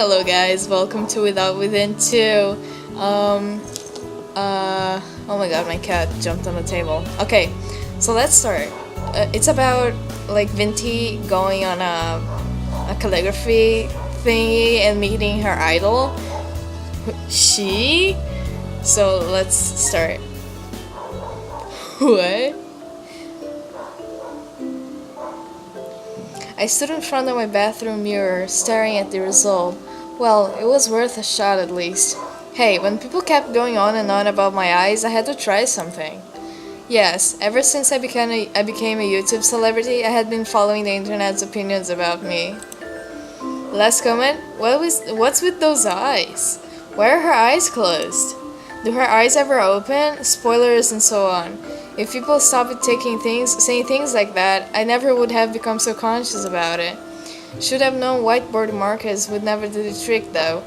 Hello guys, welcome to Without Within 2. Oh my god, my cat jumped on the table. Okay, so let's start. It's about like Vinty going on a calligraphy thingy and meeting her idol. She? So let's start. What? I stood in front of my bathroom mirror, staring at the result. Well, it was worth a shot at least. Hey, when people kept going on and on about my eyes, I had to try something. Yes, ever since I became a YouTube celebrity, I had been following the internet's opinions about me. Last comment, what's with those eyes? Why are her eyes closed? Do her eyes ever open? Spoilers and so on. If people stopped saying things like that, I never would have become so conscious about it. Should have known whiteboard markers would never do the trick though.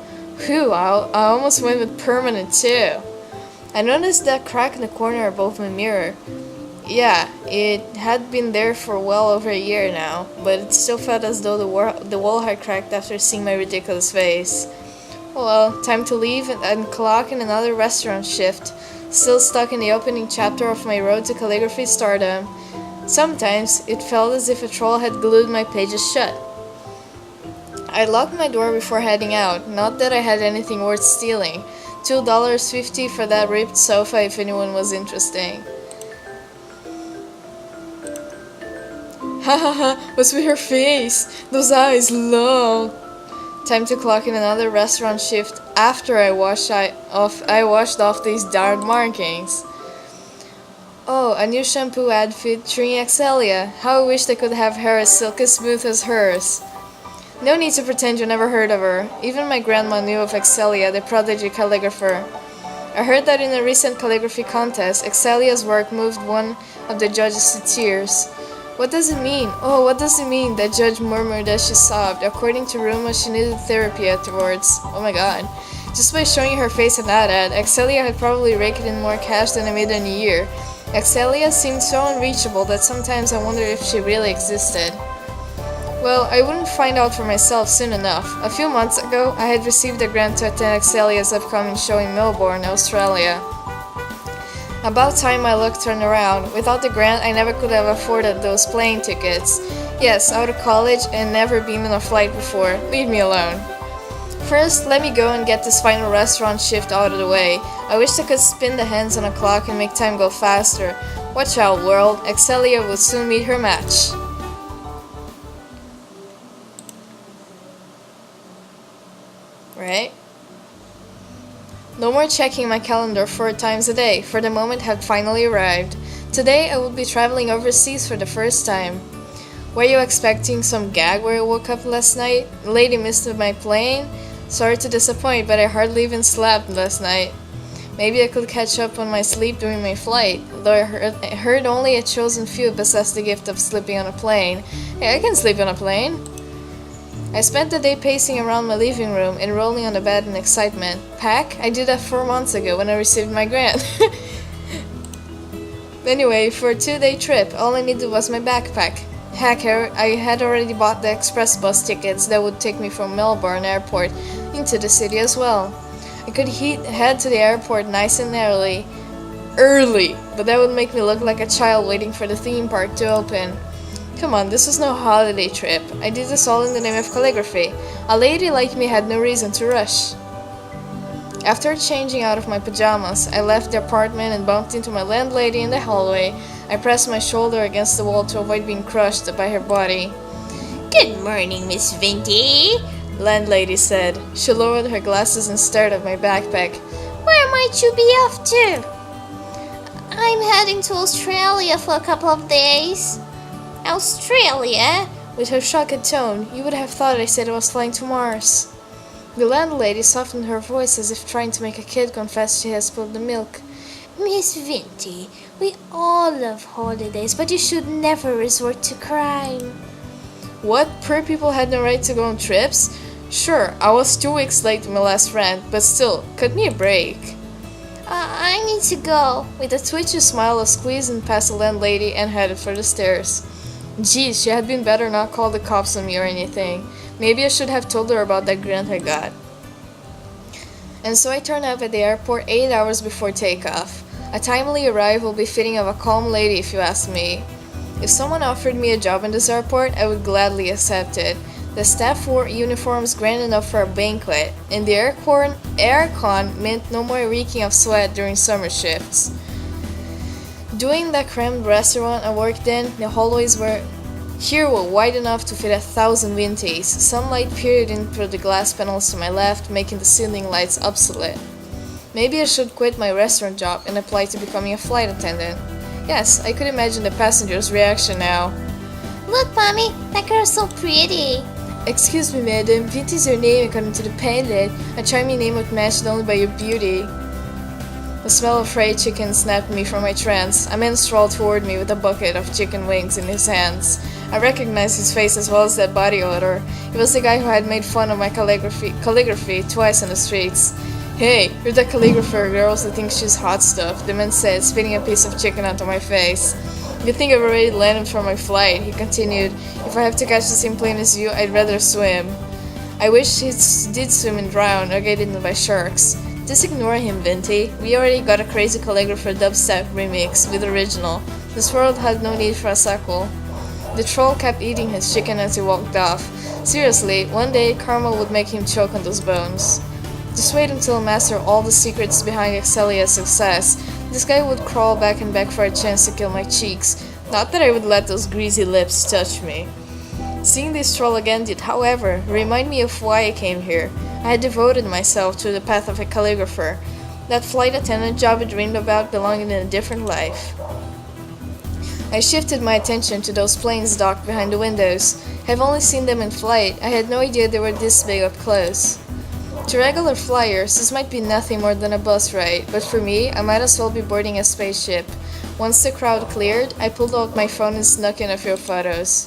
Whew, I almost went with permanent too. I noticed that crack in the corner above my mirror. Yeah, it had been there for well over a year now, but it still felt as though the wall had cracked after seeing my ridiculous face. Well, time to leave and clock in another restaurant shift. Still stuck in the opening chapter of my road to calligraphy stardom. Sometimes it felt as if a troll had glued my pages shut. I locked my door before heading out, not that I had anything worth stealing. $2.50 for that ripped sofa if anyone was interested. Hahaha, what's with her face? Those eyes, lol. Time to clock in another restaurant shift after I washed off these darn markings. Oh, a new shampoo ad featuring Excelia. How I wished I could have hair as silky smooth as hers. No need to pretend you never heard of her. Even my grandma knew of Excelia, the prodigy calligrapher. I heard that in a recent calligraphy contest, Excelia's work moved one of the judges to tears. What does it mean? Oh, what does it mean? The judge murmured as she sobbed. According to rumors, she needed therapy afterwards. Oh my god. Just by showing her face in that ad, Excelia had probably raked in more cash than I made in a year. Excelia seemed so unreachable that sometimes I wondered if she really existed. Well, I wouldn't find out for myself soon enough. A few months ago, I had received a grant to attend Excelia's upcoming show in Melbourne, Australia. About time my luck turned around. Without the grant, I never could have afforded those plane tickets. Yes, out of college and never been on a flight before. Leave me alone. First, let me go and get this final restaurant shift out of the way. I wish I could spin the hands on a clock and make time go faster. Watch out, world. Excelia will soon meet her match. Right? No more checking my calendar 4 times a day, for the moment had finally arrived. Today I would be traveling overseas for the first time. Were you expecting some gag where I woke up last night? Lady missed my plane? Sorry to disappoint, but I hardly even slept last night. Maybe I could catch up on my sleep during my flight, though I heard only a chosen few possess the gift of sleeping on a plane. Hey, I can sleep on a plane. I spent the day pacing around my living room and rolling on the bed in excitement. Pack? I did that 4 months ago when I received my grant. Anyway, for a 2-day trip, all I needed was my backpack. Heck, I had already bought the express bus tickets that would take me from Melbourne Airport into the city as well. I could head to the airport nice and early, but that would make me look like a child waiting for the theme park to open. Come on, this was no holiday trip. I did this all in the name of calligraphy. A lady like me had no reason to rush. After changing out of my pajamas, I left the apartment and bumped into my landlady in the hallway. I pressed my shoulder against the wall to avoid being crushed by her body. Good morning, Miss Vinty, Landlady said. She lowered her glasses and stared at my backpack. Where might you be off to? I'm heading to Australia for a couple of days. Australia? With her shocked tone, you would have thought I said I was flying to Mars. The landlady softened her voice as if trying to make a kid confess she had spilled the milk. Miss Vinty, we all love holidays, but you should never resort to crime. What? Poor people had no right to go on trips? Sure, I was 2 weeks late to my last rant, but still, cut me a break. I need to go. With a twitchy smile, I squeezed past the landlady and headed for the stairs. Geez, she had been better not call the cops on me or anything. Maybe I should have told her about that grant I got. And so I turned up at the airport 8 hours before takeoff. A timely arrival befitting of a calm lady, if you ask me. If someone offered me a job in this airport, I would gladly accept it. The staff wore uniforms grand enough for a banquet, and the aircon meant no more reeking of sweat during summer shifts. Doing that crammed restaurant I worked in, the hallways were wide enough to fit 1,000 Vinties. Sunlight peered in through the glass panels to my left, making the ceiling lights obsolete. Maybe I should quit my restaurant job and apply to becoming a flight attendant. Yes, I could imagine the passengers' reaction now. Look, Mommy, that girl's so pretty. Excuse me, madam, Vinty is your name according to the pendant. A charming name would matched only by your beauty. The smell of fried chicken snapped me from my trance. A man strolled toward me with a bucket of chicken wings in his hands. I recognized his face as well as that body odor. It was the guy who had made fun of my calligraphy twice in the streets. Hey, you're the calligrapher girls that think she's hot stuff, the man said, spitting a piece of chicken onto my face. You think I've already landed for my flight, he continued. If I have to catch the same plane as you, I'd rather swim. I wish he did swim and drown or get eaten by sharks. Just ignore him, Vinty. We already got a crazy calligrapher dubstep remix with original. This world had no need for a sequel. The troll kept eating his chicken as he walked off. Seriously, one day karma would make him choke on those bones. Just wait until I master all the secrets behind Excelia's success. This guy would crawl back and back for a chance to kill my cheeks. Not that I would let those greasy lips touch me. Seeing this troll again did, however, remind me of why I came here. I had devoted myself to the path of a calligrapher. That flight attendant job I dreamed about belonged in a different life. I shifted my attention to those planes docked behind the windows. I've only seen them in flight. I had no idea they were this big up close. To regular flyers, this might be nothing more than a bus ride, but for me, I might as well be boarding a spaceship. Once the crowd cleared, I pulled out my phone and snuck in a few photos.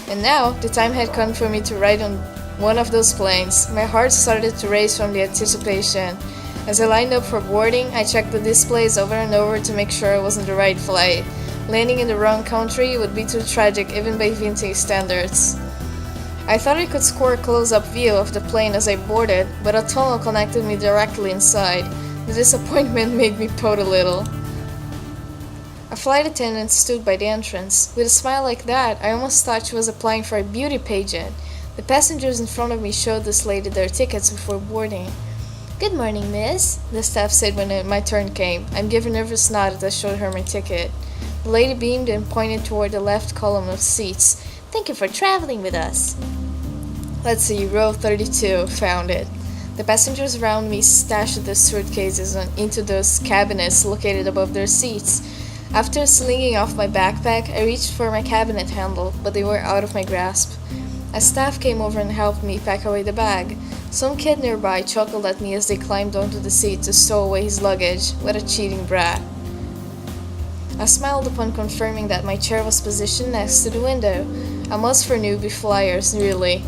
And now, the time had come for me to ride on one of those planes. My heart started to race from the anticipation. As I lined up for boarding, I checked the displays over and over to make sure I was on the right flight. Landing in the wrong country would be too tragic even by Vinty standards. I thought I could score a close-up view of the plane as I boarded, but a tunnel connected me directly inside. The disappointment made me pout a little. A flight attendant stood by the entrance. With a smile like that, I almost thought she was applying for a beauty pageant. The passengers in front of me showed this lady their tickets before boarding. "Good morning, miss," the staff said when my turn came. I gave a nervous nod as I showed her my ticket. The lady beamed and pointed toward the left column of seats. "Thank you for traveling with us." Let's see, row 32, found it. The passengers around me stashed their suitcases into those cabinets located above their seats. After slinging off my backpack, I reached for my cabinet handle, but they were out of my grasp. A staff came over and helped me pack away the bag. Some kid nearby chuckled at me as they climbed onto the seat to stow away his luggage. What a cheating brat. I smiled upon confirming that my chair was positioned next to the window. A must for newbie flyers, really.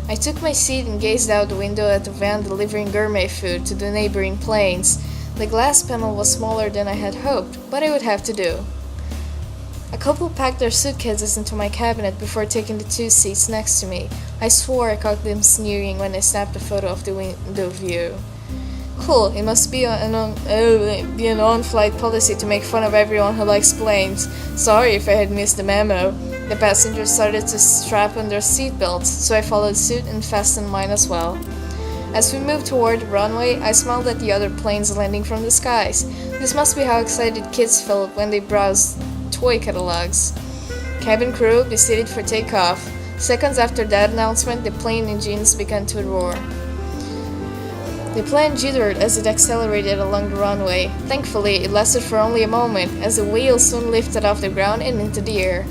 I took my seat and gazed out the window at the van delivering gourmet food to the neighboring planes. The glass panel was smaller than I had hoped, but it would have to do. A couple packed their suitcases into my cabinet before taking the two seats next to me. I swore I caught them sneering when I snapped a photo of the window view. Cool, it must be an on-flight policy to make fun of everyone who likes planes. Sorry if I had missed the memo. The passengers started to strap on their seatbelts, so I followed suit and fastened mine as well. As we moved toward the runway, I smiled at the other planes landing from the skies. This must be how excited kids felt when they browsed toy catalogs. Cabin crew, be seated for takeoff. Seconds after that announcement, the plane engines began to roar. The plane jittered as it accelerated along the runway. Thankfully, it lasted for only a moment, as the wheel soon lifted off the ground and into the air.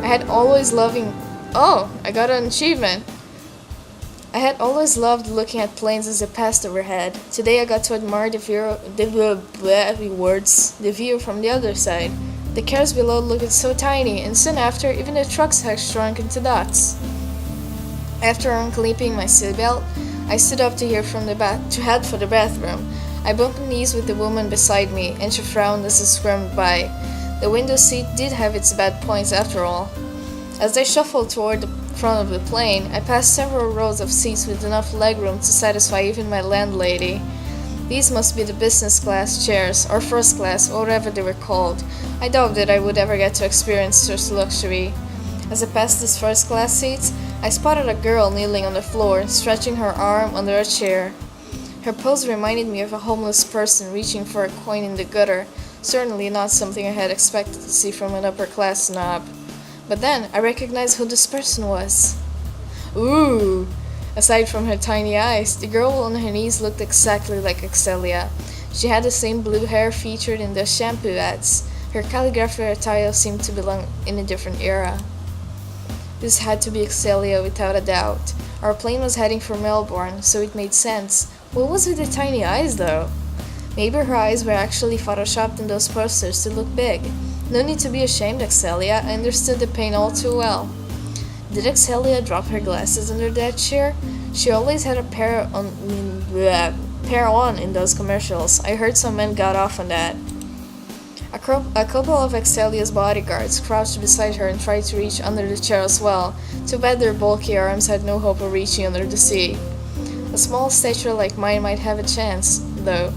I had always loved looking at planes as they passed overhead. Today I got to admire the view from the other side. The cars below looked so tiny, and soon after, even the trucks had shrunk into dots. After unclipping my seatbelt, I stood up to head for the bathroom. I bumped knees with the woman beside me, and she frowned as I squirmed by. The window seat did have its bad points after all. As I shuffled toward the front of the plane, I passed several rows of seats with enough legroom to satisfy even my landlady. These must be the business class chairs, or first class, or whatever they were called. I doubt that I would ever get to experience such luxury. As I passed these first class seats, I spotted a girl kneeling on the floor, stretching her arm under a chair. Her pose reminded me of a homeless person reaching for a coin in the gutter, certainly not something I had expected to see from an upper-class snob. But then, I recognized who this person was. Ooh! Aside from her tiny eyes, the girl on her knees looked exactly like Excelia. She had the same blue hair featured in the shampoo ads. Her calligraphy attire seemed to belong in a different era. This had to be Excelia without a doubt. Our plane was heading for Melbourne, so it made sense. What was with the tiny eyes, though? Maybe her eyes were actually photoshopped in those posters to look big. No need to be ashamed, Excelia. I understood the pain all too well. Did Excelia drop her glasses under that chair? She always had a pair on in those commercials. I heard some men got off on that. A couple of Excelia's bodyguards crouched beside her and tried to reach under the chair as well. Too bad their bulky arms had no hope of reaching under the seat. A small stature like mine might have a chance, though.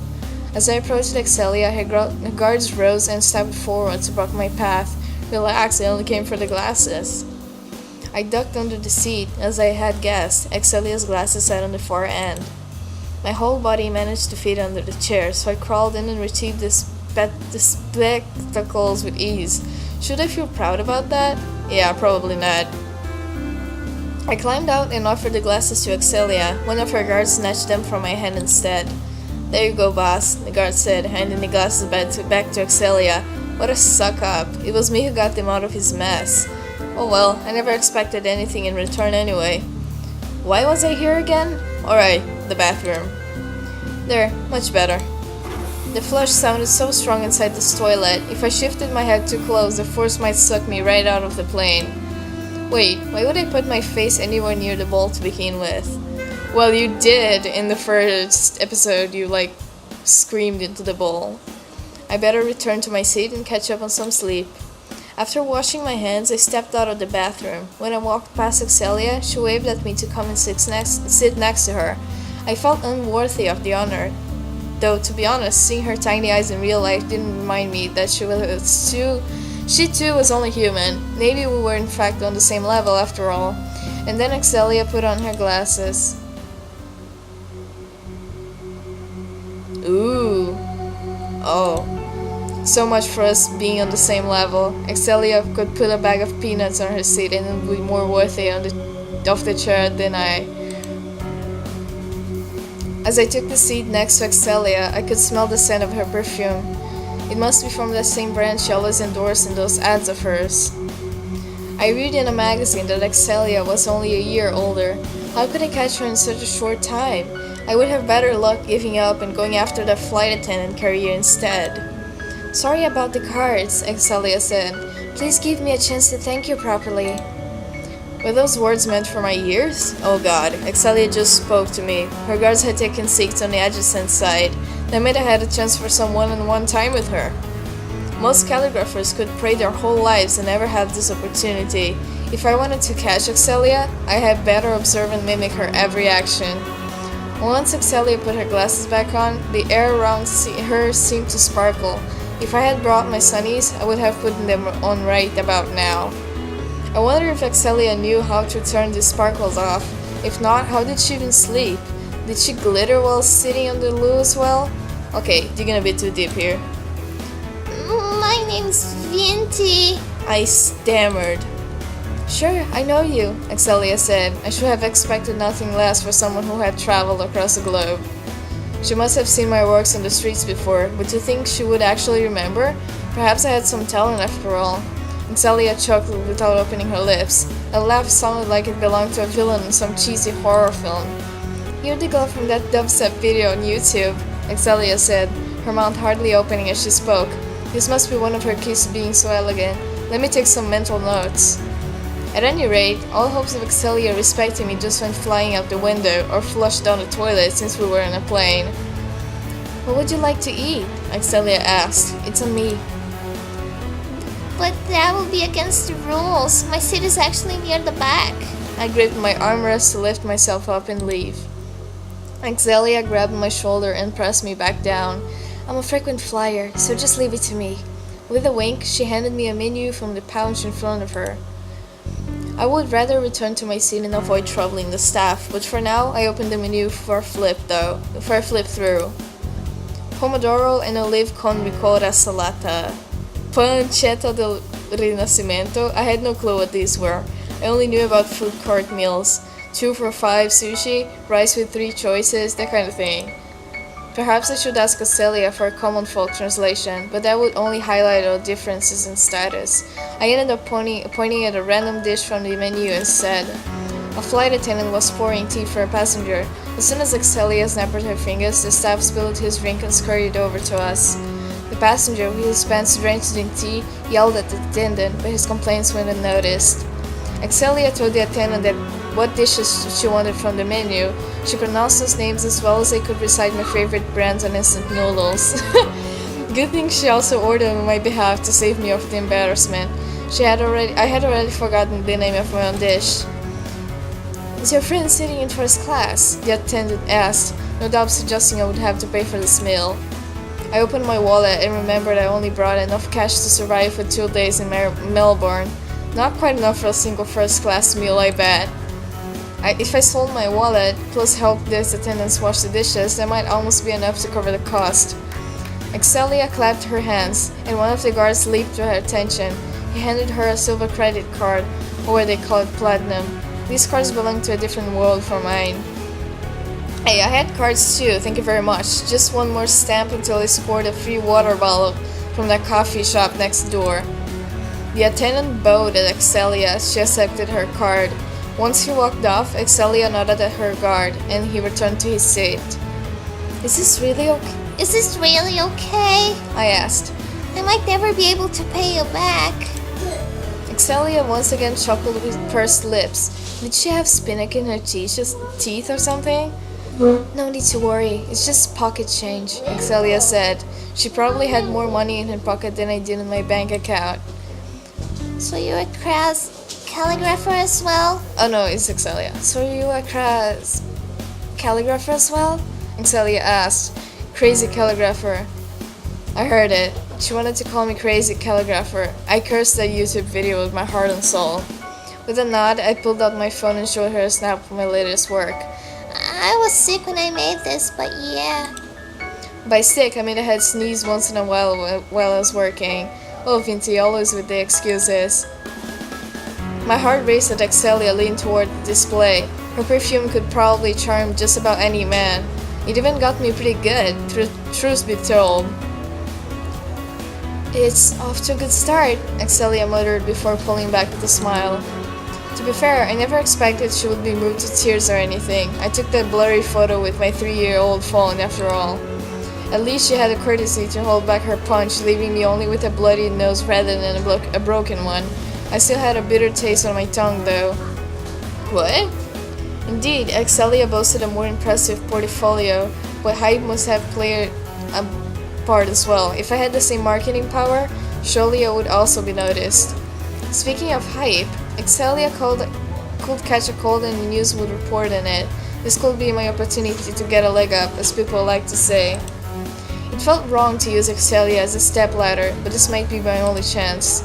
As I approached Excelia, her guards rose and stepped forward to block my path. Relax, I only came for the glasses. I ducked under the seat. As I had guessed, Excelia's glasses sat on the far end. My whole body managed to fit under the chair, so I crawled in and retrieved the spectacles with ease. Should I feel proud about that? Yeah, probably not. I climbed out and offered the glasses to Excelia. One of her guards snatched them from my hand instead. There you go, boss, the guard said, handing the glasses back to Excelia. What a suck-up. It was me who got them out of his mess. Oh well, I never expected anything in return anyway. Why was I here again? Alright, the bathroom. There, much better. The flush sounded so strong inside this toilet. If I shifted my head too close, the force might suck me right out of the plane. Wait, why would I put my face anywhere near the bowl to begin with? Well, you did in the first episode. You, screamed into the bowl. I better return to my seat and catch up on some sleep. After washing my hands, I stepped out of the bathroom. When I walked past Excelia, she waved at me to come and sit next to her. I felt unworthy of the honor. Though, to be honest, seeing her tiny eyes in real life didn't remind me that she too was only human. Maybe we were in fact on the same level after all. And then Excelia put on her glasses. Ooh. Oh. So much for us being on the same level. Excelia could put a bag of peanuts on her seat and it would be more worthy of the chair than I. As I took the seat next to Excelia, I could smell the scent of her perfume. It must be from that same brand she always endorsed in those ads of hers. I read in a magazine that Excelia was only a year older. How could I catch her in such a short time? I would have better luck giving up and going after that flight attendant career instead. Sorry about the cards, Excelia said. Please give me a chance to thank you properly. Were those words meant for my ears? Oh god, Excelia just spoke to me. Her guards had taken seats on the adjacent side. That meant I had a chance for some one-on-one time with her. Most calligraphers could pray their whole lives and never have this opportunity. If I wanted to catch Excelia, I had better observe and mimic her every action. Once Excelia put her glasses back on, the air around her seemed to sparkle. If I had brought my sunnies, I would have put them on right about now. I wonder if Excelia knew how to turn the sparkles off. If not, how did she even sleep? Did she glitter while sitting on the loo as well? Okay, digging a bit too deep here. My name's Vinty. I stammered. Sure, I know you, Excelia said. I should have expected nothing less for someone who had traveled across the globe. She must have seen my works on the streets before, but to think she would actually remember? Perhaps I had some talent after all. Excelia chuckled without opening her lips. A laugh sounded like it belonged to a villain in some cheesy horror film. You're the girl from that dubstep video on YouTube, Excelia said, her mouth hardly opening as she spoke. This must be one of her keys to being so elegant. Let me take some mental notes. At any rate, all hopes of Excelia respecting me just went flying out the window or flushed down the toilet since we were in a plane. What would you like to eat? Excelia asked. It's on me. But that will be against the rules. My seat is actually near the back. I gripped my armrest to lift myself up and leave. Excelia grabbed my shoulder and pressed me back down. I'm a frequent flyer, so just leave it to me. With a wink, she handed me a menu from the pouch in front of her. I would rather return to my seat and avoid troubling the staff, but for now, I opened the menu for a flip through. Pomodoro and olive con ricotta salata. Pancetta del Rinascimento. I had no clue what these were. I only knew about food court meals. 2 for $5 sushi, rice with 3 choices, that kind of thing. Perhaps I should ask Celia for a common folk translation, but that would only highlight all differences in status. I ended up pointing at a random dish from the menu and said, a flight attendant was pouring tea for a passenger. As soon as Celia snapped her fingers, the staff spilled his drink and scurried over to us. The passenger, with his pants drenched in tea, yelled at the attendant, but his complaints went unnoticed. Excelia told the attendant that what dishes she wanted from the menu. She pronounced those names as well as I could recite my favorite brands on instant noodles. Good thing she also ordered on my behalf to save me of the embarrassment. I had already forgotten the name of my own dish. Is your friend sitting in first class? The attendant asked, no doubt suggesting I would have to pay for this meal. I opened my wallet and remembered I only brought enough cash to survive for 2 days in Melbourne. Not quite enough for a single first-class meal, I bet. If I sold my wallet, plus helped these attendants wash the dishes, that might almost be enough to cover the cost. Excelia clapped her hands, and one of the guards leaped to her attention. He handed her a silver credit card, or they call it platinum. These cards belong to a different world from mine. Hey, I had cards too, thank you very much. Just one more stamp until I scored a free water bottle from that coffee shop next door. The attendant bowed at Excelia as she accepted her card. Once he walked off, Excelia nodded at her guard, and he returned to his seat. Is this really okay? I asked. I might never be able to pay you back. Excelia once again chuckled with pursed lips. Did she have spinach in her teeth or something? No need to worry, it's just pocket change, Excelia said. She probably had more money in her pocket than I did in my bank account. So you're a crass calligrapher as well? Oh no, it's Excelia. So you're a crass calligrapher as well? Excelia asked. Crazy calligrapher. I heard it. She wanted to call me crazy calligrapher. I cursed that YouTube video with my heart and soul. With a nod, I pulled out my phone and showed her a snap of my latest work. I was sick when I made this, but yeah. By sick, I mean I had sneezed once in a while I was working. Oh, Vinty, always with the excuses. My heart raced as Excelia leaned toward the display. Her perfume could probably charm just about any man. It even got me pretty good, truth be told. It's off to a good start, Excelia muttered before pulling back with a smile. To be fair, I never expected she would be moved to tears or anything. I took that blurry photo with my 3-year-old phone after all. At least she had the courtesy to hold back her punch, leaving me only with a bloody nose rather than a broken one. I still had a bitter taste on my tongue, though. What? Indeed, Excelia boasted a more impressive portfolio, but hype must have played a part as well. If I had the same marketing power, surely I would also be noticed. Speaking of hype, Excelia could catch a cold and the news would report on it. This could be my opportunity to get a leg up, as people like to say. It felt wrong to use Excelia as a stepladder, but this might be my only chance.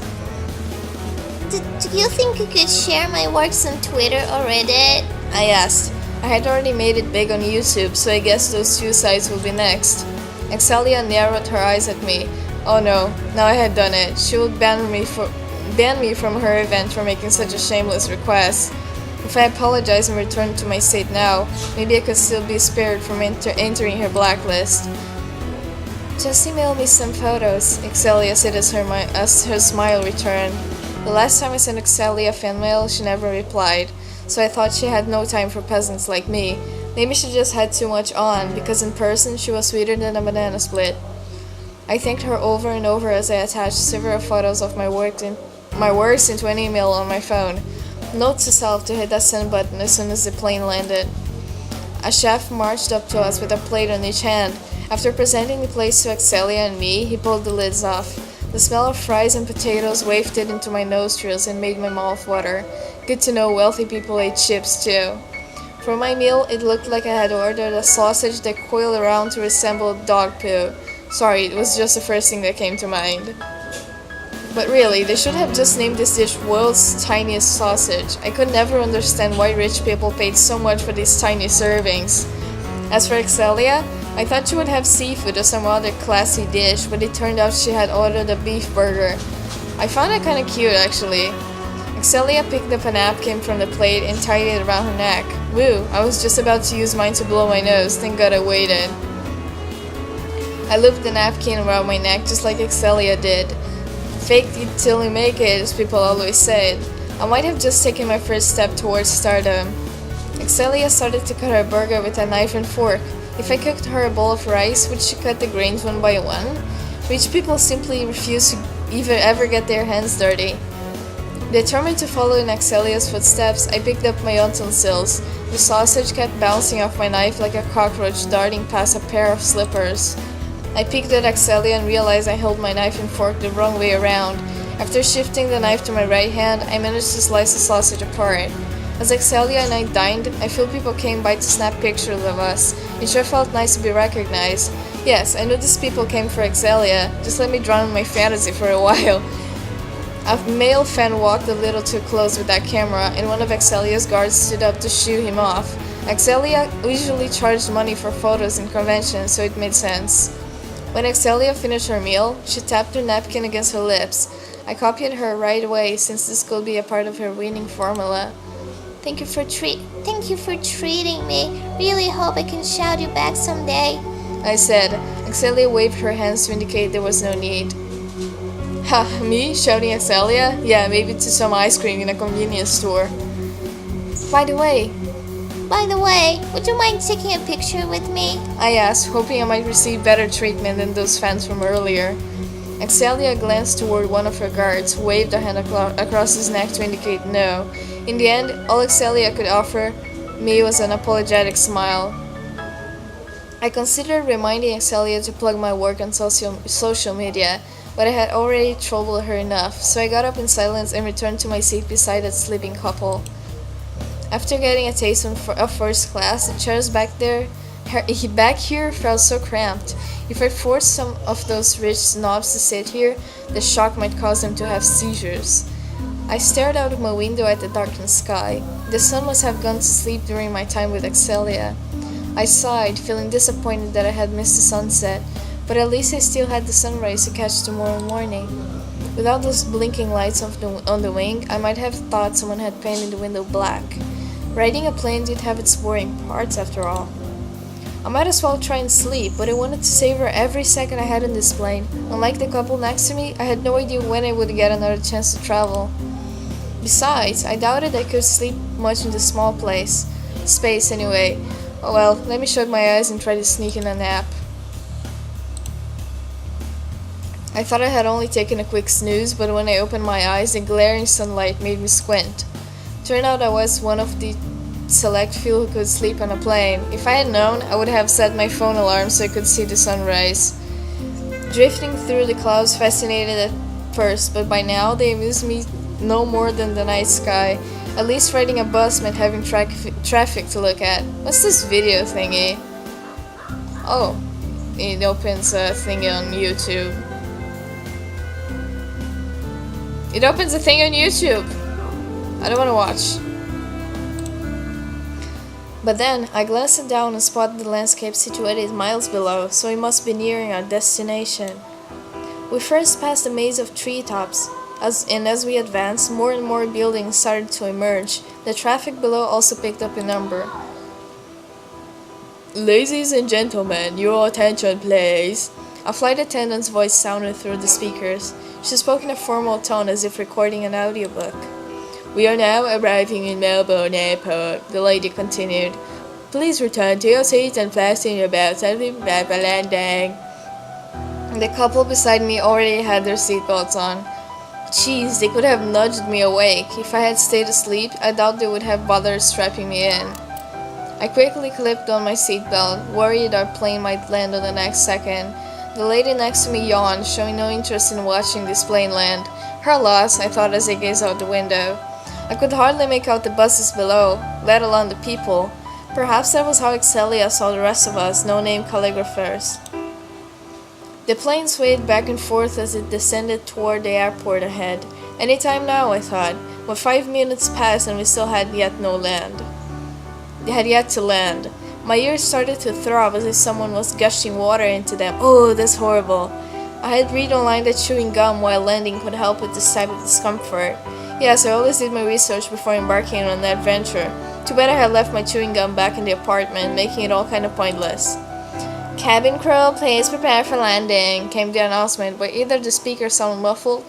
Do you think you could share my works on Twitter or Reddit? I asked. I had already made it big on YouTube, so I guess those 2 sites would be next. Excelia narrowed her eyes at me. Oh no, now I had done it. She would ban me from her event for making such a shameless request. If I apologized and returned to my seat now, maybe I could still be spared from entering her blacklist. Just email me some photos, Excelia said as her smile returned. The last time I sent Excelia fan mail, she never replied, so I thought she had no time for peasants like me. Maybe she just had too much on, because in person she was sweeter than a banana split. I thanked her over and over as I attached several photos of my works into an email on my phone. Note to self to hit that send button as soon as the plane landed. A chef marched up to us with a plate on each hand. After presenting the plates to Excelia and me, he pulled the lids off. The smell of fries and potatoes wafted into my nostrils and made my mouth water. Good to know wealthy people ate chips too. For my meal, it looked like I had ordered a sausage that coiled around to resemble dog poo. Sorry, it was just the first thing that came to mind. But really, they should have just named this dish World's Tiniest Sausage. I could never understand why rich people paid so much for these tiny servings. As for Excelia, I thought she would have seafood or some other classy dish, but it turned out she had ordered a beef burger. I found it kinda cute actually. Excelia picked up a napkin from the plate and tied it around her neck. Woo, I was just about to use mine to blow my nose, thank God I waited. I looped the napkin around my neck just like Excelia did. Fake it till you make it, as people always said. I might have just taken my first step towards stardom. Excelia started to cut her burger with a knife and fork. If I cooked her a bowl of rice, would she cut the grains one by one? Rich people simply refuse to ever get their hands dirty. Determined to follow in Excelia's footsteps, I picked up my utensils. The sausage kept bouncing off my knife like a cockroach darting past a pair of slippers. I peeked at Excelia and realized I held my knife and fork the wrong way around. After shifting the knife to my right hand, I managed to slice the sausage apart. As Excelia and I dined, I feel people came by to snap pictures of us. It sure felt nice to be recognized. Yes, I knew these people came for Excelia. Just let me drown in my fantasy for a while. A male fan walked a little too close with that camera, and one of Excelia's guards stood up to shoo him off. Excelia usually charged money for photos in conventions, so it made sense. When Excelia finished her meal, she tapped her napkin against her lips. I copied her right away, since this could be a part of her winning formula. Thank you for treating me. Really hope I can shout you back someday. I said. Excelia waved her hands to indicate there was no need. Ha, me? Shouting Excelia? Yeah, maybe to some ice cream in a convenience store. By the way, would you mind taking a picture with me? I asked, hoping I might receive better treatment than those fans from earlier. Excelia glanced toward one of her guards, waved a hand across his neck to indicate no. In the end, all Excelia could offer me was an apologetic smile. I considered reminding Excelia to plug my work on social media, but I had already troubled her enough, so I got up in silence and returned to my seat beside that sleeping couple. After getting a taste of first class, the chairs back here felt so cramped. If I forced some of those rich snobs to sit here, the shock might cause them to have seizures. I stared out of my window at the darkened sky. The sun must have gone to sleep during my time with Excelia. I sighed, feeling disappointed that I had missed the sunset, but at least I still had the sunrise to catch tomorrow morning. Without those blinking lights on the wing, I might have thought someone had painted the window black. Riding a plane did have its boring parts after all. I might as well try and sleep, but I wanted to savor every second I had in this plane. Unlike the couple next to me, I had no idea when I would get another chance to travel. Besides, I doubted I could sleep much in this small space anyway. Oh well, let me shut my eyes and try to sneak in a nap. I thought I had only taken a quick snooze, but when I opened my eyes, the glaring sunlight made me squint. Turned out I was one of the select few who could sleep on a plane. If I had known, I would have set my phone alarm so I could see the sunrise. Drifting through the clouds fascinated at first, but by now they amused me no more than the night sky. At least riding a bus meant having traffic to look at. What's this video thingy? Oh, it opens a thingy on YouTube. It opens a thing on YouTube! I don't want to watch. But then, I glanced down and spotted the landscape situated miles below, so we must be nearing our destination. We first passed a maze of treetops, as we advanced, more and more buildings started to emerge. The traffic below also picked up in number. Ladies and gentlemen, your attention please. A flight attendant's voice sounded through the speakers. She spoke in a formal tone as if recording an audiobook. We are now arriving in Melbourne Airport, the lady continued. Please return to your seats and fasten your belts as we prepare for landing. The couple beside me already had their seatbelts on. Jeez, they could have nudged me awake. If I had stayed asleep, I doubt they would have bothered strapping me in. I quickly clipped on my seatbelt, worried our plane might land on the next second. The lady next to me yawned, showing no interest in watching this plane land. Her loss, I thought as I gazed out the window. I could hardly make out the buses below, let alone the people. Perhaps that was how Excelia saw the rest of us, no-name calligraphers. The plane swayed back and forth as it descended toward the airport ahead. Any time now, I thought. But 5 minutes passed and we still had yet to land. My ears started to throb as if someone was gushing water into them. Oh, that's horrible. I had read online that chewing gum while landing could help with this type of discomfort. Yes, I always did my research before embarking on an adventure. Too bad I had left my chewing gum back in the apartment, making it all kind of pointless. "Cabin crew, please prepare for landing," came the announcement, but either the speaker sounded muffled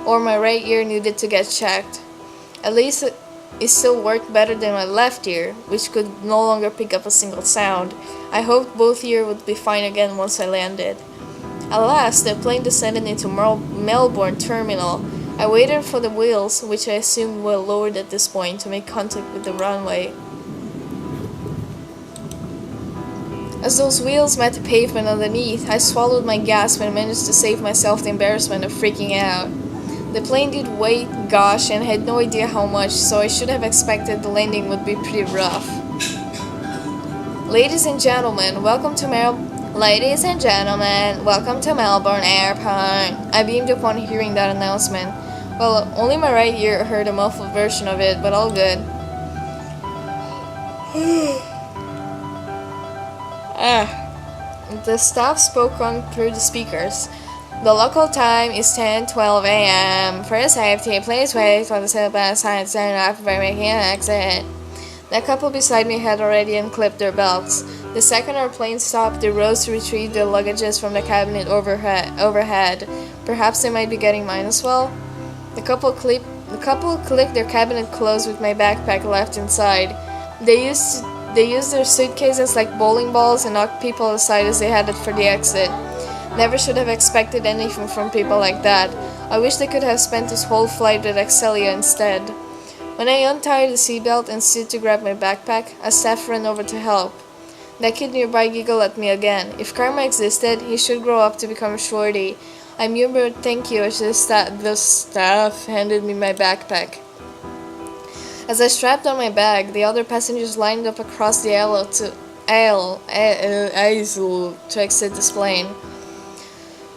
or my right ear needed to get checked. At least it still worked better than my left ear, which could no longer pick up a single sound. I hoped both ears would be fine again once I landed. At last, the plane descended into Melbourne Terminal. I waited for the wheels, which I assumed were lowered at this point, to make contact with the runway. As those wheels met the pavement underneath, I swallowed my gasp and managed to save myself the embarrassment of freaking out. The plane did weigh, gosh, and I had no idea how much, so I should have expected the landing would be pretty rough. Ladies and gentlemen, welcome to Melbourne Airport. I beamed upon hearing that announcement. Well, only my right ear heard a muffled version of it, but all good. The staff spoke on through the speakers. "The local time is 10:12 a.m. For safety, please wait for the seatbelt sign to turn off by making an exit." The couple beside me had already unclipped their belts. The second our plane stopped, they rose to retrieve their luggages from the cabinet overhead. Perhaps they might be getting mine as well. The couple clicked their cabinet closed with my backpack left inside. They used their suitcases like bowling balls and knocked people aside as they headed for the exit. Never should have expected anything from people like that. I wish they could have spent this whole flight with Excelia instead. When I untied the seatbelt and stood to grab my backpack, a staff ran over to help. That kid nearby giggled at me again. If karma existed, he should grow up to become a shorty. I murmured thank you as the staff handed me my backpack. As I strapped on my bag, the other passengers lined up across the aisle to exit the plane.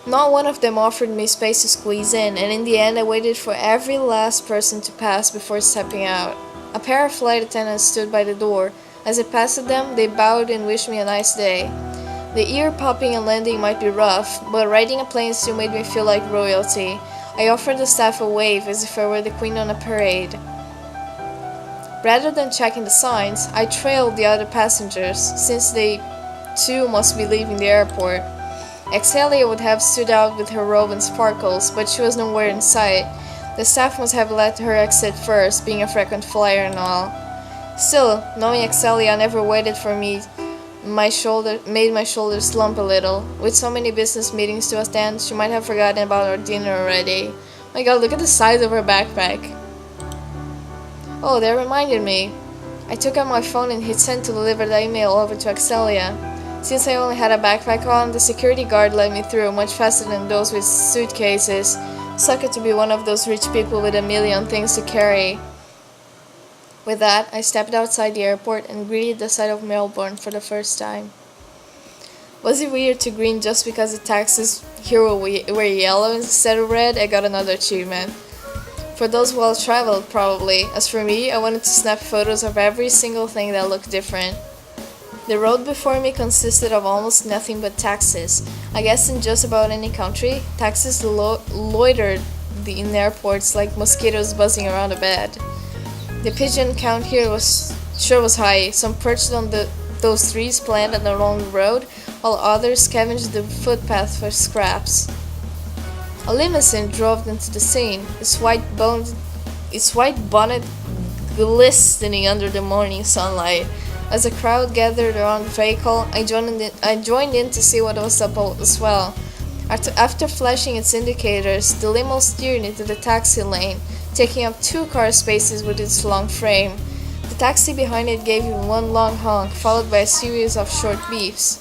Not one of them offered me space to squeeze in, and in the end I waited for every last person to pass before stepping out. A pair of flight attendants stood by the door. As I passed them, they bowed and wished me a nice day. The ear-popping and landing might be rough, but riding a plane still made me feel like royalty. I offered the staff a wave as if I were the queen on a parade. Rather than checking the signs, I trailed the other passengers, since they too must be leaving the airport. Excelia would have stood out with her robe and sparkles, but she was nowhere in sight. The staff must have let her exit first, being a frequent flyer and all. Still, knowing Excelia never waited for me made my shoulders slump a little. With so many business meetings to attend, she might have forgotten about our dinner already. My god, look at the size of her backpack. Oh, that reminded me. I took out my phone and hit send to deliver the email over to Excelia. Since I only had a backpack on, the security guard let me through much faster than those with suitcases. Sucked to be one of those rich people with a million things to carry. With that, I stepped outside the airport and greeted the sight of Melbourne for the first time. Was it weird to grin just because the taxis here were yellow instead of red? I got another achievement. For those well-traveled, probably. As for me, I wanted to snap photos of every single thing that looked different. The road before me consisted of almost nothing but taxis. I guess in just about any country, taxis loitered in airports like mosquitoes buzzing around a bed. The pigeon count here was high. Some perched on those trees planted along the road, while others scavenged the footpath for scraps. A limousine drove into the scene, its white bonnet glistening under the morning sunlight. As the crowd gathered around the vehicle, I joined in to see what was up as well. After flashing its indicators, the limo steered into the taxi lane, taking up 2 car spaces with its long frame. The taxi behind it gave him one long honk, followed by a series of short beeps.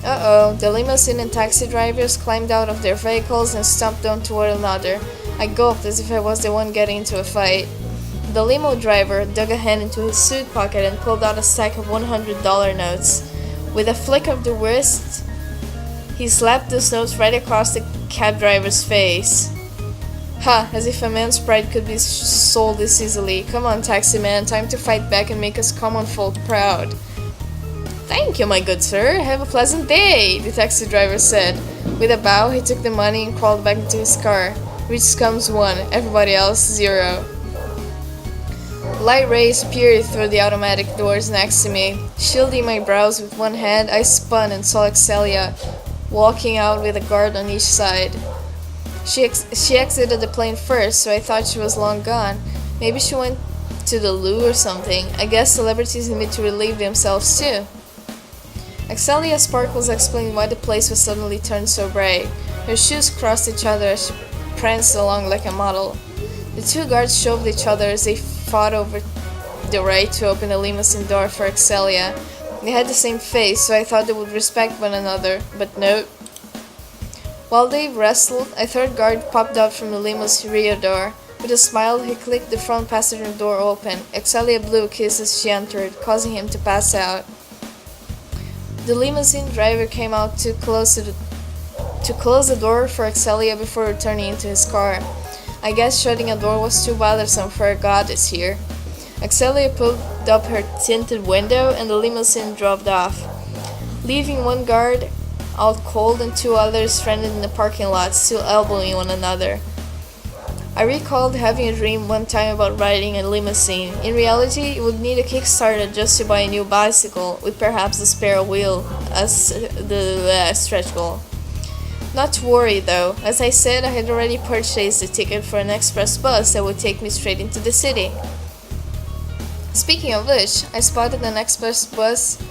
Uh-oh, the limousine and taxi drivers climbed out of their vehicles and stomped down toward another. I gulped as if I was the one getting into a fight. The limo driver dug a hand into his suit pocket and pulled out a stack of $100 notes. With a flick of the wrist, he slapped those notes right across the cab driver's face. Ha, as if a man's pride could be sold this easily. Come on, taxi man, time to fight back and make us common folk proud. Thank you, my good sir. Have a pleasant day, the taxi driver said. With a bow, he took the money and crawled back into his car. Rich scums 1, everybody else 0. Light rays peered through the automatic doors next to me. Shielding my brows with one hand, I spun and saw Excelia walking out with a guard on each side. She exited the plane first, so I thought she was long gone. Maybe she went to the loo or something. I guess celebrities need to relieve themselves too. Excelia Sparkles explained why the place was suddenly turned so bright. Her shoes crossed each other as she pranced along like a model. The two guards shoved each other as they fought over the right to open the limousine door for Excelia. They had the same face, so I thought they would respect one another, but no. While they wrestled, a third guard popped out from the limo's rear door. With a smile, he clicked the front passenger door open. Excelia blew a kiss as she entered, causing him to pass out. The limousine driver came out to close the door for Excelia before returning into his car. I guess shutting a door was too bothersome for a goddess here. Excelia pulled up her tinted window and the limousine drove off, leaving one guard out cold and two others stranded in the parking lot, still elbowing one another. I recalled having a dream one time about riding a limousine. In reality, it would need a Kickstarter just to buy a new bicycle, with perhaps a spare wheel as the stretch goal. Not to worry though, as I said, I had already purchased a ticket for an express bus that would take me straight into the city. Speaking of which, I spotted an express bus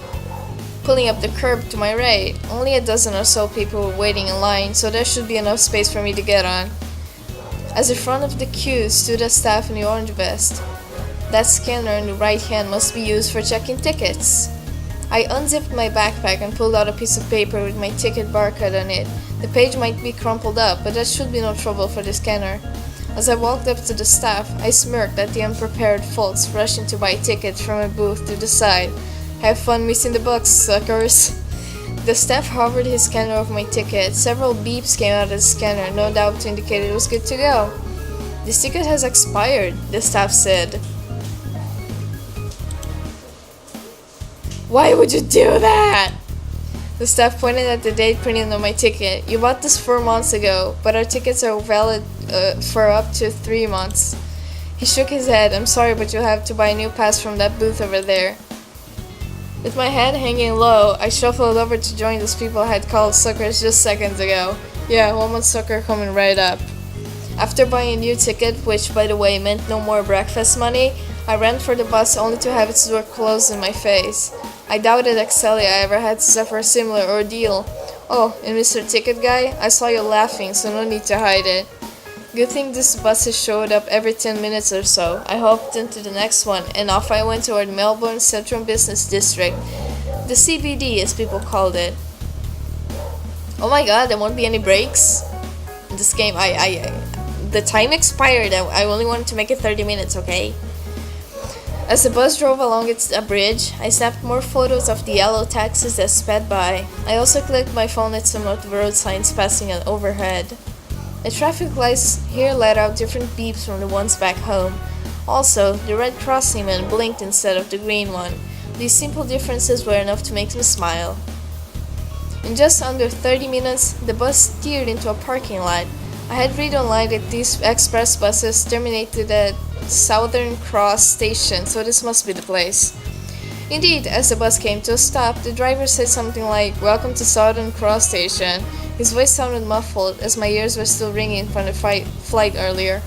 pulling up the curb to my right. Only a dozen or so people were waiting in line, so there should be enough space for me to get on. As the front of the queue stood a staff in the orange vest. That scanner in the right hand must be used for checking tickets. I unzipped my backpack and pulled out a piece of paper with my ticket barcode on it. The page might be crumpled up, but that should be no trouble for the scanner. As I walked up to the staff, I smirked at the unprepared folks rushing to buy tickets from a booth to the side. Have fun missing the bus, suckers. The staff hovered his scanner over my ticket. Several beeps came out of the scanner, no doubt to indicate it was good to go. This ticket has expired, the staff said. Why would you do that? The staff pointed at the date printed on my ticket. You bought this 4 months ago, but our tickets are valid for up to 3 months. He shook his head. I'm sorry, but you'll have to buy a new pass from that booth over there. With my head hanging low, I shuffled over to join those people I had called suckers just seconds ago. Yeah, one more sucker coming right up. After buying a new ticket, which by the way meant no more breakfast money, I ran for the bus only to have its door closed in my face. I doubted Excelia ever had to suffer a similar ordeal. Oh, and Mr. Ticket Guy, I saw you laughing, so no need to hide it. Good thing this buses showed up every 10 minutes or so. I hopped into the next one, and off I went toward Melbourne's Central Business District. The CBD, as people called it. Oh my god, there won't be any breaks? In this game, the time expired. I only wanted to make it 30 minutes, okay? As the bus drove along a bridge, I snapped more photos of the yellow taxis that sped by. I also clicked my phone at some of the road signs passing overhead. The traffic lights here let out different beeps from the ones back home. Also, the red crossing man blinked instead of the green one. These simple differences were enough to make me smile. In just under 30 minutes, the bus steered into a parking lot. I had read online that these express buses terminated at Southern Cross Station, so this must be the place. Indeed, as the bus came to a stop, the driver said something like, "Welcome to Southern Cross Station." His voice sounded muffled, as my ears were still ringing from the flight earlier.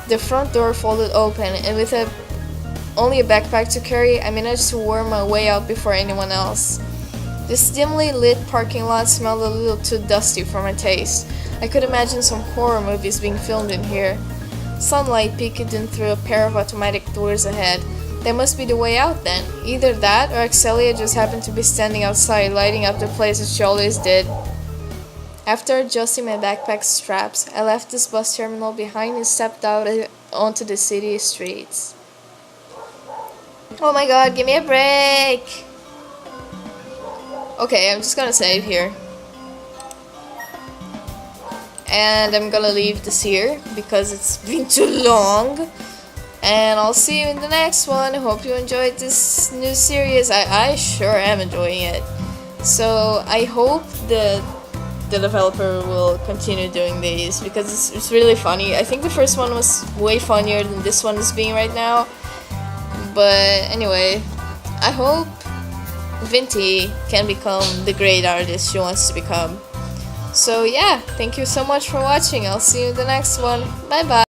The front door folded open, and with only a backpack to carry, I managed to worm my way out before anyone else. This dimly lit parking lot smelled a little too dusty for my taste. I could imagine some horror movies being filmed in here. Sunlight peeked in through a pair of automatic doors ahead. That must be the way out then. Either that, or Excelia just happened to be standing outside, lighting up the place as she always did. After adjusting my backpack straps, I left this bus terminal behind and stepped out onto the city streets. Oh my god, give me a break! Okay, I'm just gonna save here. And I'm gonna leave this here because it's been too long. And I'll see you in the next one. Hope you enjoyed this new series. I sure am enjoying it. So I hope the developer will continue doing these because it's really funny. I think the first one was way funnier than this one is being right now. But anyway, I hope Vinty can become the great artist she wants to become. So yeah, thank you so much for watching. I'll see you in the next one. Bye bye.